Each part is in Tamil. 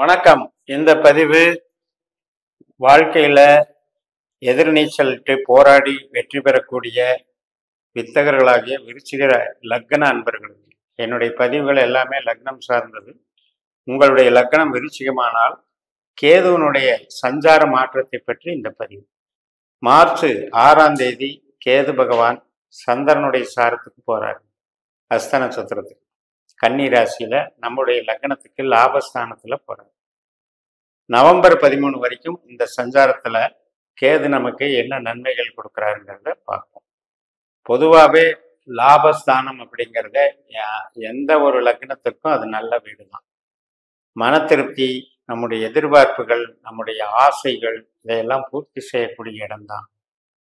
வணக்கம். இந்த பதிவு வாழ்க்கையில எதிர்நீச்சலிட்டு போராடி வெற்றி பெறக்கூடிய வித்தகர்களாகிய விருச்சிக லக்ன அன்பர்களுக்கு என்னுடைய பதிவுகள் எல்லாமே லக்னம் சார்ந்தது. உங்களுடைய லக்னம் விருச்சிகமானால் கேதுவனுடைய சஞ்சார மாற்றத்தை பற்றி இந்த பதிவு. மார்ச் 6ஆம் தேதி கேது பகவான் சந்திரனுடைய சாரத்துக்கு போறார். ஹஸ்த நட்சத்திரத்துக்கு கன்னி ராசியில நம்முடைய லக்னத்துக்கு லாபஸ்தானத்துல போறார். நவம்பர் 13 வரைக்கும் இந்த சஞ்சாரத்துல கேது நமக்கு என்ன நன்மைகள் கொடுக்குறாருங்கிறத பார்ப்போம். பொதுவாகவே லாபஸ்தானம் அப்படிங்கிறத எந்த ஒரு லக்னத்துக்கும் அது நல்ல வீடு தான். மன திருப்தி, நம்முடைய எதிர்பார்ப்புகள், நம்முடைய ஆசைகள் இதையெல்லாம் பூர்த்தி செய்யக்கூடிய இடம்தான்.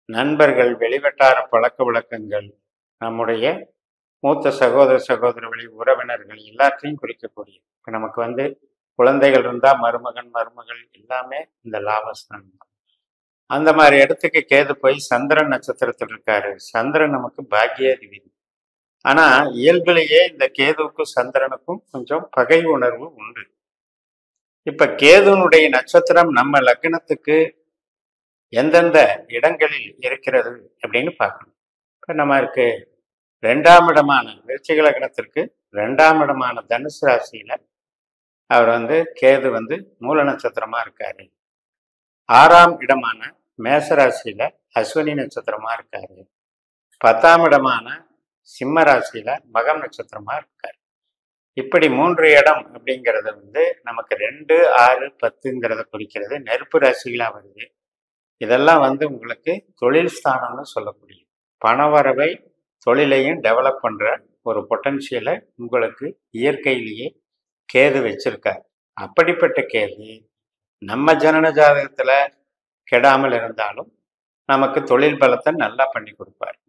நண்பர்கள், வெளிவட்டார பழக்க வழக்கங்கள், நம்முடைய மூத்த சகோதர சகோதரர்களை, உறவினர்கள் எல்லாத்தையும் குறிக்கக்கூடிய. இப்போ நமக்கு குழந்தைகள் இருந்தால் மருமகள் எல்லாமே இந்த லாபஸ்தானம் தான். அந்த மாதிரி இடத்துக்கு கேது போய் சந்திரன் நட்சத்திரத்தில் இருக்காரு. சந்திரன் நமக்கு பாக்கியாதிபதி. ஆனா இயல்பிலேயே இந்த கேதுவுக்கும் சந்திரனுக்கும் கொஞ்சம் பகை உணர்வு உண்டு. இப்ப கேதுனுடைய நட்சத்திரம் நம்ம லக்னத்துக்கு எந்தெந்த இடங்களில் இருக்கிறது அப்படின்னு பார்க்கணும். இப்ப நமக்கு 2ஆம் இடமான விருச்சிக லக்னத்திற்கு 2ஆம் இடமான தனுசு ராசியில அவர் கேது மூல நட்சத்திரமா இருக்காரு. 6ஆம் இடமான மேசராசியில அஸ்வினி நட்சத்திரமா இருக்காரு. 10ஆம் இடமான சிம்ம ராசியில மகம் நட்சத்திரமா இருக்காரு. இப்படி 3 இடம் அப்படிங்கிறது நமக்கு 2, 6, 10ங்கிறத குறிக்கிறது. நெருப்பு ராசிகளா வருது. இதெல்லாம் உங்களுக்கு தொழில் ஸ்தானம்னு சொல்லக்கூடிய பணவரவை, தொழிலையும் டெவலப் பண்ற ஒரு பொட்டன்ஷியலை உங்களுக்கு இயற்கையிலேயே கேது வச்சிருக்காரு. அப்படிப்பட்ட கேது நம்ம ஜனன ஜாதகத்துல கெடாமல் இருந்தாலும் நமக்கு தொழில் பலத்தை நல்லா பண்ணி கொடுப்பாரு.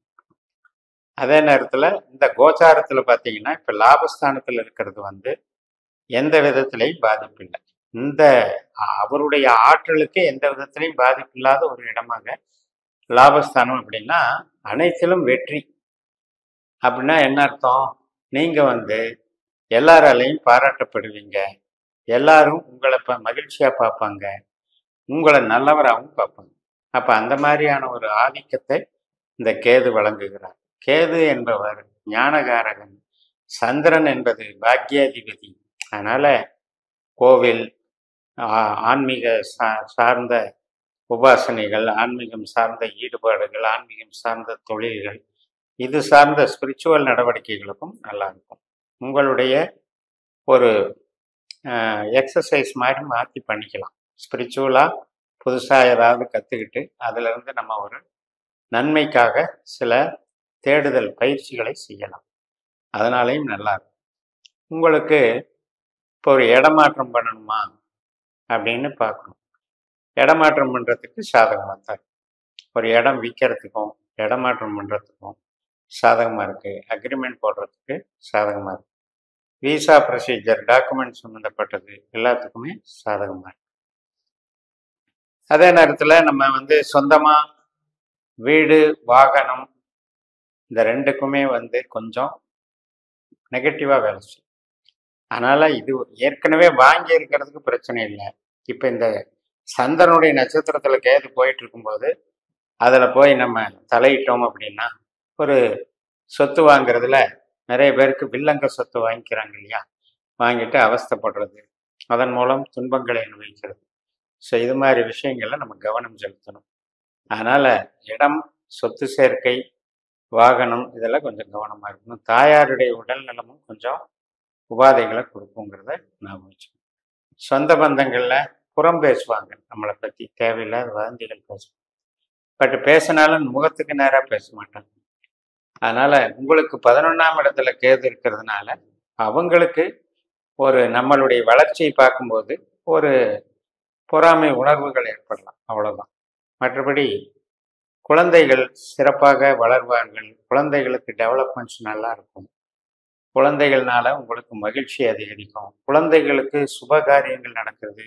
அதே நேரத்துல இந்த கோச்சாரத்துல பாத்தீங்கன்னா இப்ப லாபஸ்தானத்துல இருக்கிறது எந்த விதத்திலையும் பாதிப்பு இல்லை. இந்த அவருடைய ஆற்றலுக்கு எந்த விதத்திலையும் பாதிப்பு இல்லாத ஒரு இடமாக லாபஸ்தானம் அப்படின்னா அனைத்திலும் வெற்றி. அப்படின்னா என்ன அர்த்தம்? நீங்க எல்லாராலையும் பாராட்டப்படுவீங்க. எல்லாரும் உங்களை மகிழ்ச்சியா பார்ப்பாங்க. உங்களை நல்லவராகவும் பார்ப்பாங்க. அப்ப அந்த மாதிரியான ஒரு ஆதிக்கத்தை இந்த கேது வழங்குகிறார். கேது என்பவர் ஞானகாரகன். சந்திரன் என்பது பாக்கியாதிபதி. அதனால கோவில், ஆன்மீக சார்ந்த உபாசனைகள், ஆன்மீகம் சார்ந்த ஈடுபாடுகள், ஆன்மீகம் சார்ந்த தொழில்கள், இது சார்ந்த ஸ்பிரிச்சுவல் நடவடிக்கைகளுக்கும் நல்லா இருக்கும். உங்களுடைய ஒரு எக்ஸசைஸ் மாதிரி மாற்றி பண்ணிக்கலாம். ஸ்பிரிச்சுவலாக புதுசாக ஏதாவது கற்றுக்கிட்டு அதிலிருந்து நம்ம ஒரு நன்மைக்காக சில தேடுதல் பயிற்சிகளை செய்யலாம். அதனாலையும் நல்லா இருக்கும். உங்களுக்கு இப்போ ஒரு இடமாற்றம் பண்ணணுமா அப்படின்னு பார்க்கணும். இடமாற்றம் பண்ணுறதுக்கு சாதகமாக தான். ஒரு இடம் விற்கிறதுக்கும் இடமாற்றம் பண்ணுறதுக்கும் சாதகமாக இருக்குது. அக்ரிமெண்ட் போடுறதுக்கு சாதகமாக இருக்குது. விசா ப்ரொசீஜர், டாக்குமெண்ட் சம்மந்தப்பட்டது எல்லாத்துக்குமே சாதகமாக இருக்கு. அதே நேரத்தில் நம்ம சொந்தமாக வீடு, வாகனம் இந்த ரெண்டுக்குமே கொஞ்சம் நெகட்டிவாக வேலை செய்யும். அதனால் இது ஏற்கனவே வாங்கி இருக்கிறதுக்கு பிரச்சனை இல்லை. இப்போ இந்த சந்திரனுடைய நட்சத்திரத்தில் கேது போயிட்டு இருக்கும்போது அதில் போய் நம்ம தலையிட்டோம் அப்படின்னா ஒரு சொத்து வாங்குறதுல நிறைய பேருக்கு வில்லங்க சொத்து வாங்கிக்கிறாங்க இல்லையா? வாங்கிட்டு அவஸ்தைப்படுறது, அதன் மூலம் துன்பங்களை அனுபவிக்கிறது. ஸோ இது மாதிரி விஷயங்கள்ல நம்ம கவனம் செலுத்தணும். அதனால இடம், சொத்து சேர்க்கை, வாகனம் இதெல்லாம் கொஞ்சம் கவனமா இருக்கணும். தாயாருடைய உடல் நலமும் கொஞ்சம் உபாதைகளை கொடுக்குங்கிறத ஞாபகம் வச்சுக்கணும். சொந்த பந்தங்கள்ல புறம் பேசுவாங்க, நம்மளை பத்தி தேவையில்லாத வதந்திகள் பேசுவாங்க. பட் பேசினாலும் முகத்துக்கு நேராக பேச மாட்டாங்க. அதனால உங்களுக்கு 11ஆம் இடத்துல கேது இருக்கிறதுனால அவங்களுக்கு ஒரு நம்மளுடைய வளர்ச்சியை பார்க்கும்போது ஒரு பொறாமை உணர்வுகள் ஏற்படலாம், அவ்வளவுதான். மற்றபடி குழந்தைகள் சிறப்பாக வளர்வார்கள். குழந்தைகளுக்கு டெவலப்மெண்ட்ஸ் நல்லா இருக்கும். குழந்தைகள்னால உங்களுக்கு மகிழ்ச்சி அதிகரிக்கும். குழந்தைகளுக்கு சுப காரியங்கள் நடக்கிறது,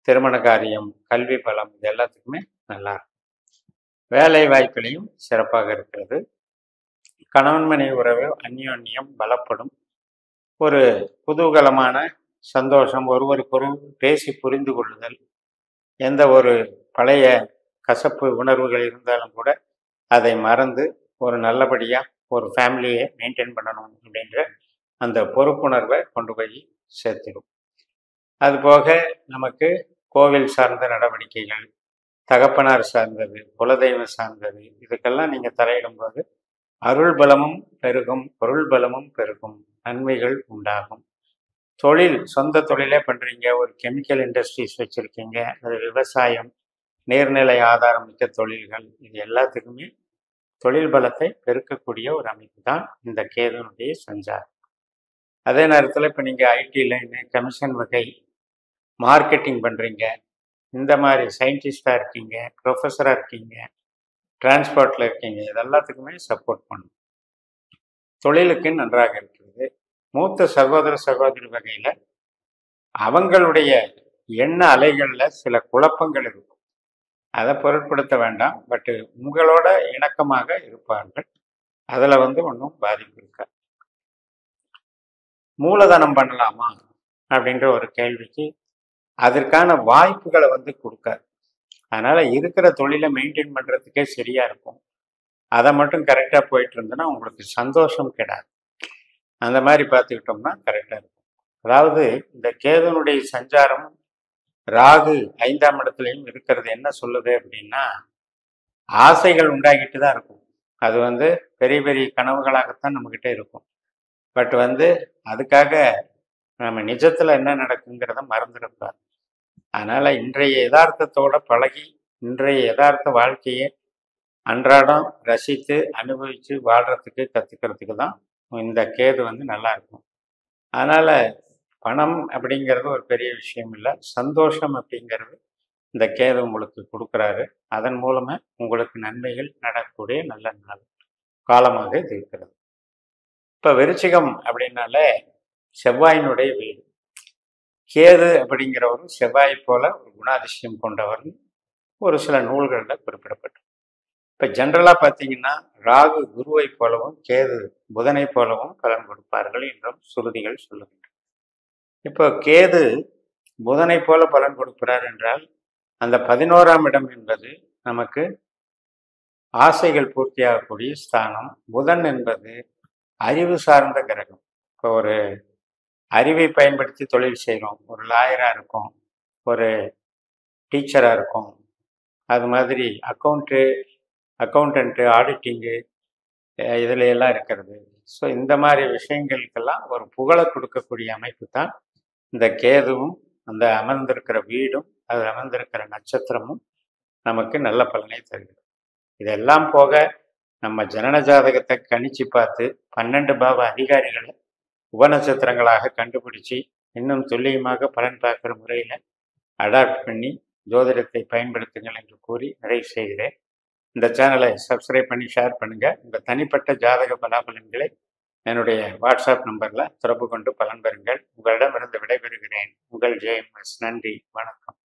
திருமண காரியம், கல்வி பலம், இது எல்லாத்துக்குமே நல்லா இருக்கும். வேலை வாய்ப்பிலையும் சிறப்பாக இருக்கிறது. கணவன் மனைவி உறவு அந்யோன்யம் பலப்படும். ஒரு குதூகலமான சந்தோஷம், ஒருவருக்கொருவர் பேசி புரிந்து கொள்ளுதல், எந்த ஒரு பழைய கசப்பு உணர்வுகள் இருந்தாலும் கூட அதை மறந்து ஒரு நல்லபடியாக ஒரு ஃபேமிலியை மெயின்டைன் பண்ணணும் அப்படின்ற அந்த பொறுப்புணர்வை கொண்டு போய் சேர்த்திடும். அதுபோக நமக்கு கோவில் சார்ந்த நடவடிக்கைகள், தகப்பனார் சார்ந்தது, குலதெய்வம் சார்ந்தது, இதுக்கெல்லாம் நீங்கள் தலையிடும்போது அருள் பலமும் பெருகும், பொருள் பலமும் பெருகும், நன்மைகள் உண்டாகும். தொழில், சொந்த தொழிலே பண்ணுறீங்க, ஒரு கெமிக்கல் இண்டஸ்ட்ரீஸ் வச்சுருக்கீங்க, அது விவசாயம், நீர்நிலை ஆதாரம் மிக்க தொழில்கள், இது எல்லாத்துக்குமே தொழில் பலத்தை பெருக்கக்கூடிய ஒரு அமைப்பு தான் இந்த கேதுனுடைய சஞ்சாரம். அதே நேரத்தில் இப்போ நீங்கள் ஐடி லைனு, கமிஷன் வகை, மார்க்கெட்டிங் பண்ணுறீங்க, இந்த மாதிரி சயின்டிஸ்டாக இருக்கீங்க, ப்ரொஃபஸராக இருக்கீங்க, டிரான்ஸ்போர்ட்டில் இருக்கீங்க, இது எல்லாத்துக்குமே சப்போர்ட் பண்ணும். தொழிலுக்கு நன்றாக இருக்கிறது. மூத்த சகோதர சகோதரி வகையில் அவங்களுடைய எண்ண அலைகளில் சில குழப்பங்கள் இருக்கும், அதை பொருட்படுத்த வேண்டாம். பட்டு உங்களோட இணக்கமாக இருப்பார்கள், அதில் ஒன்றும் பாதிப்பு இருக்காது. மூலதனம் பண்ணலாமா அப்படின்ற ஒரு கேள்விக்கு அதற்கான வாய்ப்புகளை கொடுக்காது. அதனால் இருக்கிற தொழிலை மெயின்டைன் பண்ணுறதுக்கே சரியாக இருக்கும். அதை மட்டும் கரெக்டாக போயிட்டு இருந்ததுன்னா உங்களுக்கு சந்தோஷம் கிடையாது. அந்த மாதிரி பார்த்துக்கிட்டோம்னா கரெக்டாக இருக்கும். அதாவது இந்த கேதுனுடைய சஞ்சாரம் ராகு 5ஆம் இடத்துலையும் இருக்கிறது என்ன சொல்லுது அப்படின்னா, ஆசைகள் உண்டாகிட்டு தான் இருக்கும். அது பெரிய பெரிய கனவுகளாகத்தான் நம்மக்கிட்ட இருக்கும். பட் அதுக்காக நம்ம நிஜத்தில் என்ன நடக்குங்கிறத மறந்துடக்கூடாது. அதனால் இன்றைய யதார்த்தத்தோட பழகி இன்றைய யதார்த்த வாழ்க்கையை அன்றாடம் ரசித்து அனுபவித்து வாழ்கிறதுக்கு கற்றுக்கிறதுக்கு தான் இந்த கேது நல்லா இருக்கும். அதனால் பணம் அப்படிங்கிறது ஒரு பெரிய விஷயம் இல்லை, சந்தோஷம் அப்படிங்கிறது இந்த கேது உங்களுக்கு கொடுக்குறாரு. அதன் மூலமாக உங்களுக்கு நன்மைகள் நடக்கக்கூடிய நல்ல நாள் காலமாக இது இருக்கிறது. இப்போ விருச்சிகம் அப்படின்னாலே செவ்வாயினுடைய வீடு. கேது அப்படிங்கிறவரும் செவ்வாய் போல ஒரு குணாதிசயம் கொண்டவர் ஒரு சில நூல்களில் குறிப்பிடப்பட்டு. இப்போ ஜென்ரலாக பார்த்தீங்கன்னா ராகு குருவை போலவும் கேது புதனை போலவும் பலன் கொடுப்பார்கள் என்றும் சுருதிகள் சொல்லுகின்றன. இப்போ கேது புதனை போல பலன் கொடுக்கிறார் என்றால் அந்த 11ஆம் இடம் என்பது நமக்கு ஆசைகள் பூர்த்தியாகக்கூடிய ஸ்தானம். புதன் என்பது அறிவு சார்ந்த கிரகம். இப்போ ஒரு அறிவை பயன்படுத்தி தொழில் செய்கிறோம், ஒரு லாயராக இருக்கும், ஒரு டீச்சராக இருக்கும், அது மாதிரி அக்கௌண்டன்ட்டு, ஆடிட்டிங்கு, இதில் எல்லாம் இருக்கிறது. ஸோ இந்த மாதிரி விஷயங்களுக்கெல்லாம் ஒரு புகழை கொடுக்கக்கூடிய அமைப்பு தான் இந்த கேதுவும் அந்த அமர்ந்திருக்கிற வீடும் அது அமர்ந்திருக்கிற நட்சத்திரமும் நமக்கு நல்ல பலனை தருகிறது. இதெல்லாம் போக நம்ம ஜனன ஜாதகத்தை கணிச்சு பார்த்து 12 பாவ அதிகாரிகளை உபநட்சத்திரங்களாக கண்டுபிடிச்சி இன்னும் துல்லியமாக பலன் பார்க்குற முறையில் அடாப்ட் பண்ணி ஜோதிடத்தை பயன்படுத்துங்கள் என்று கூறி நிறைவு செய்கிறேன். இந்த சேனலை சப்ஸ்கிரைப் பண்ணி ஷேர் பண்ணுங்கள். உங்கள் தனிப்பட்ட ஜாதக பலாபலன்களை என்னுடைய வாட்ஸ்அப் நம்பரில் தொடர்பு கொண்டு பலன் பெறுங்கள். உங்களிடமிருந்து விடைபெறுகிறேன். உங்கள் ஜேஎம்எஸ். நன்றி, வணக்கம்.